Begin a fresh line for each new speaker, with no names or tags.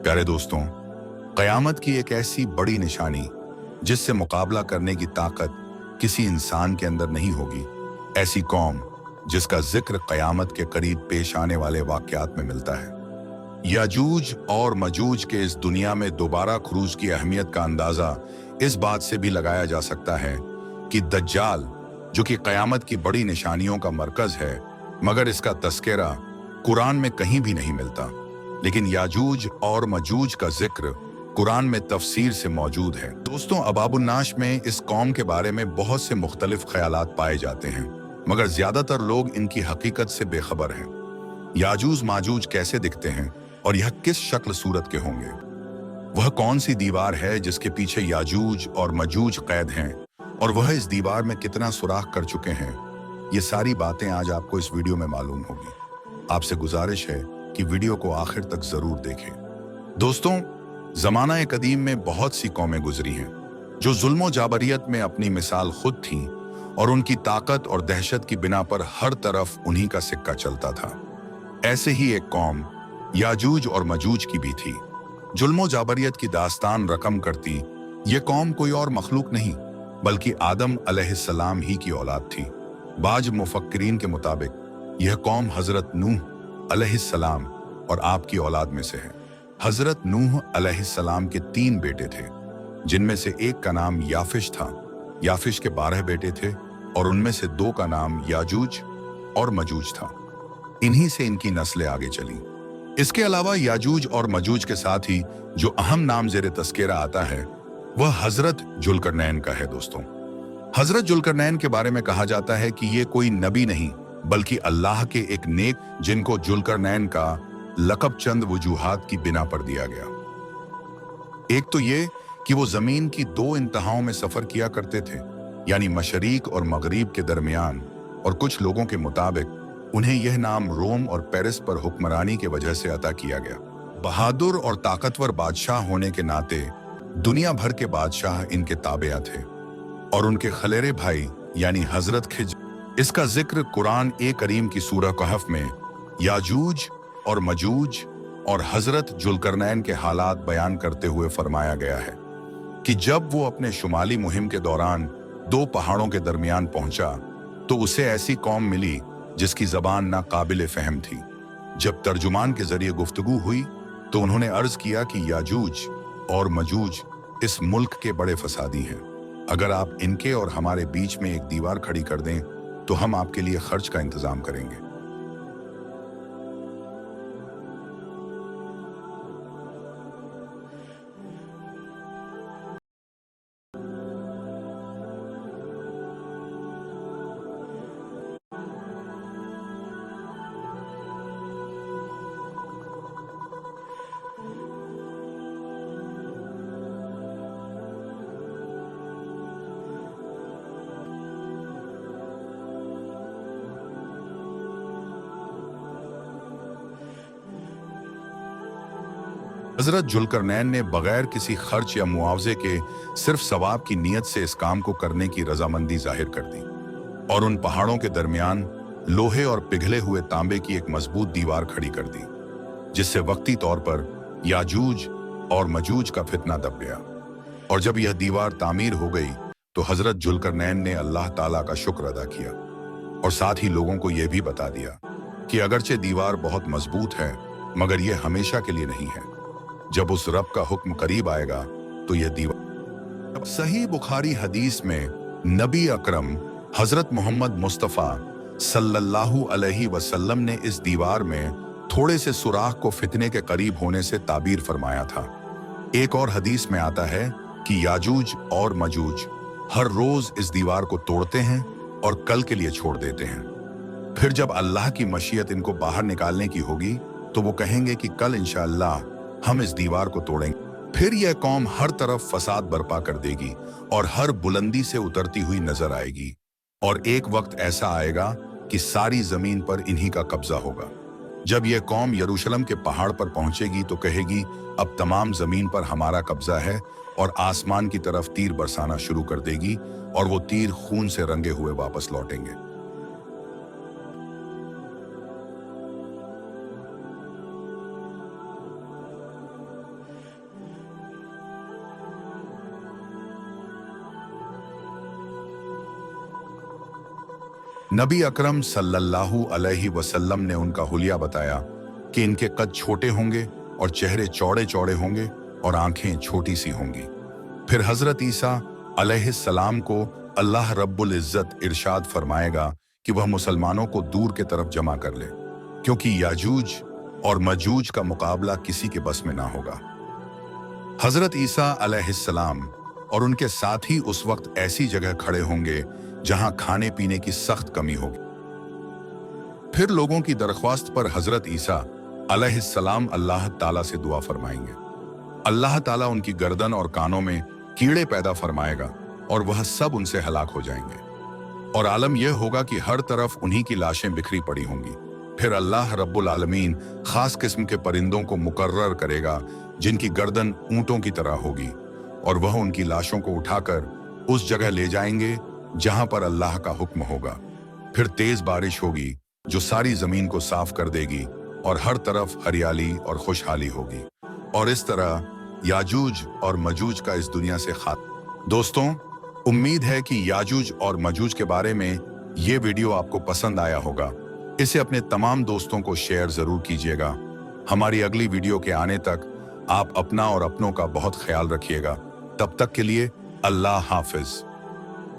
प्यारे दोस्तों, क़यामत की एक ऐसी बड़ी निशानी जिससे मुकाबला करने की ताकत किसी इंसान के अंदर नहीं होगी, ऐसी कौम जिसका जिक्र क़यामत के करीब पेश आने वाले वाक़यात में मिलता है। याजूज और मजूज के इस दुनिया में दोबारा खुरूज की अहमियत का अंदाज़ा इस बात से भी लगाया जा सकता है कि दज्जाल, जो कि क़यामत की बड़ी निशानियों का मरकज़ है, मगर इसका तस्करा कुरान में कहीं भी नहीं मिलता। लेकिन याजूज और मजूज का जिक्र कुरान में तफसीर से मौजूद है। दोस्तों, अबाबुन्नाश में इस कौम के बारे में बहुत से मुख्तलिफ ख्यालात पाए जाते हैं, मगर ज्यादातर लोग इनकी हकीकत से बेखबर हैं। याजूज माजूज कैसे दिखते हैं और यह किस शक्ल सूरत के होंगे? वह कौन सी दीवार है जिसके पीछे याजूज और मजूज कैद हैं, और वह इस दीवार में कितना सुराख कर चुके हैं? ये सारी बातें आज आपको इस वीडियो में मालूम होगी। आपसे गुजारिश है कि वीडियो को आखिर तक जरूर देखें। दोस्तों, ज़माना कदीम में बहुत सी कौमें गुजरी हैं जो जुल्म जाबरियत में अपनी मिसाल खुद थीं, और उनकी ताकत और दहशत की बिना पर हर तरफ उन्हीं का सिक्का चलता था। ऐसे ही एक कौम याजूज और मजूज की भी थी। जुल्म जाबरियत की दास्तान रकम करती ये कौम कोई और मखलूक नहीं बल्कि आदम अलैहिस्सलाम ही की औलाद थी। बाज मुफक्किरीन के मुताबिक यह कौम हजरत नूह अलैहिस्सलाम और आपकी औलाद में से है। हजरत नूह अलैहिस्सलाम के 3 बेटे थे, जिनमें से एक का नाम याफिश था। याफिश के 12 बेटे थे और उनमें से 2 का नाम याजूज और मजूज था। इन्हीं से इनकी नस्लें आगे चली। इसके अलावा याजूज और मजूज के साथ ही जो अहम नाम ज़ेरे तस्करा आता है वह हजरत जुल्करनैन का है। दोस्तों, हजरत जुल्करनैन के बारे में कहा जाता है कि ये कोई नबी नहीं बल्कि अल्लाह के एक नेक, जिनको जुल्करनैन का लक़ब चंद वजूहात की बिना पर दिया गया। एक तो ये कि वो जमीन की 2 इंतहाओं में सफर किया करते थे, यानी मशरिक और मगरिब के दरमियान, और कुछ लोगों के मुताबिक उन्हें यह नाम रोम और पेरिस पर हुक्मरानी के वजह से अता किया गया। बहादुर और ताकतवर बादशाह होने के नाते दुनिया भर के बादशाह इनके ताबेया थे, और उनके खलेरे भाई यानी हजरत खिज, इसका जिक्र कुरान करीम की सूरह कहफ में याजूज और मजूज और हजरत जुल्करनैन के हालात बयान करते हुए फरमाया गया है कि जब वो अपने शुमाली मुहिम के दौरान 2 पहाड़ों के दरमियान पहुंचा तो उसे ऐसी कौम मिली जिसकी जबान ना काबिल फहम थी। जब तर्जुमान के जरिए गुफ्तगू हुई तो उन्होंने अर्ज किया कि याजूज और मजूज इस मुल्क के बड़े फसादी हैं। अगर आप इनके और हमारे बीच में एक दीवार खड़ी कर दें तो हम आपके लिए खर्च का इंतजाम करेंगे। हजरत जुल्करनैन ने बगैर किसी खर्च या मुआवजे के सिर्फ सवाब की नीयत से इस काम को करने की रजामंदी जाहिर कर दी, और उन पहाड़ों के दरमियान लोहे और पिघले हुए तांबे की एक मजबूत दीवार खड़ी कर दी, जिससे वक्ती तौर पर याजूज और मजूज का फितना दब गया। और जब यह दीवार तामीर हो गई तो हजरत जुल्करनैन ने अल्लाह ताला का शुक्र अदा किया, और साथ ही लोगों को यह भी बता दिया कि अगरचे दीवार बहुत मजबूत है मगर यह हमेशा के लिए नहीं है। जब उस रब का हुक्म करीब आएगा तो यह दीवार। सही बुखारी हदीस में नबी अकरम हजरत मोहम्मद मुस्तफ़ा सल्लल्लाहु अलैहि वसल्लम ने इस दीवार में थोड़े से सुराख को फितने के करीब होने से ताबीर फरमाया था। एक और हदीस में आता है कि याजूज और मजूज हर रोज इस दीवार को तोड़ते हैं और कल के लिए छोड़ देते हैं। फिर जब अल्लाह की मशीयत इनको बाहर निकालने की होगी तो वो कहेंगे कि कल इंशाअल्लाह हम इस दीवार को तोड़ेंगे। फिर यह कौम हर तरफ फसाद बर्पा कर देगी और हर बुलंदी से उतरती हुई नजर आएगी, और एक वक्त ऐसा आएगा कि सारी जमीन पर इन्हीं का कब्जा होगा। जब यह कौम यरूशलेम के पहाड़ पर पहुंचेगी तो कहेगी अब तमाम जमीन पर हमारा कब्जा है, और आसमान की तरफ तीर बरसाना शुरू कर देगी, और वो तीर खून से रंगे हुए वापस लौटेंगे। नबी अकरम सल्लल्लाहु अलैहि वसल्लम ने उनका हुलिया बताया कि इनके कद छोटे होंगे और चेहरे चौड़े चौड़े होंगे और आंखें छोटी सी होंगी। फिर हजरत ईसा अलैहिस्सलाम को अल्लाह रब्बुल इज्जत इरशाद फरमाएगा कि वह मुसलमानों को दूर के तरफ जमा कर ले, क्योंकि याजूज और मजूज का मुकाबला किसी के बस में ना होगा। हजरत ईसा अलैहिस्सलाम और उनके साथी उस वक्त ऐसी जगह खड़े होंगे जहां खाने पीने की सख्त कमी होगी। फिर लोगों की दरख्वास्त पर हजरत ईसा अलैहिस्सलाम अल्लाह ताला से दुआ फरमाएंगे। अल्लाह ताला उनकी गर्दन और कानों में कीड़े पैदा फरमाएगा और वह सब उनसे हलाक हो जाएंगे और आलम यह होगा कि हर तरफ उन्हीं की लाशें बिखरी पड़ी होंगी। फिर अल्लाह रब्बुल आलमीन खास किस्म के परिंदों को मुकर्रर करेगा जिनकी गर्दन ऊंटों की तरह होगी और वह उनकी लाशों को उठाकर उस जगह ले जाएंगे जहां पर अल्लाह का हुक्म होगा। फिर तेज बारिश होगी जो सारी जमीन को साफ कर देगी और हर तरफ हरियाली और खुशहाली होगी और इस तरह याजूज और मजूज का इस दुनिया से खात्मा। दोस्तों, उम्मीद है कि याजूज और मजूज के बारे में ये वीडियो आपको पसंद आया होगा। इसे अपने तमाम दोस्तों को शेयर जरूर कीजिएगा। हमारी अगली वीडियो के आने तक आप अपना और अपनों का बहुत ख्याल रखिएगा। तब तक के लिए अल्लाह हाफिज।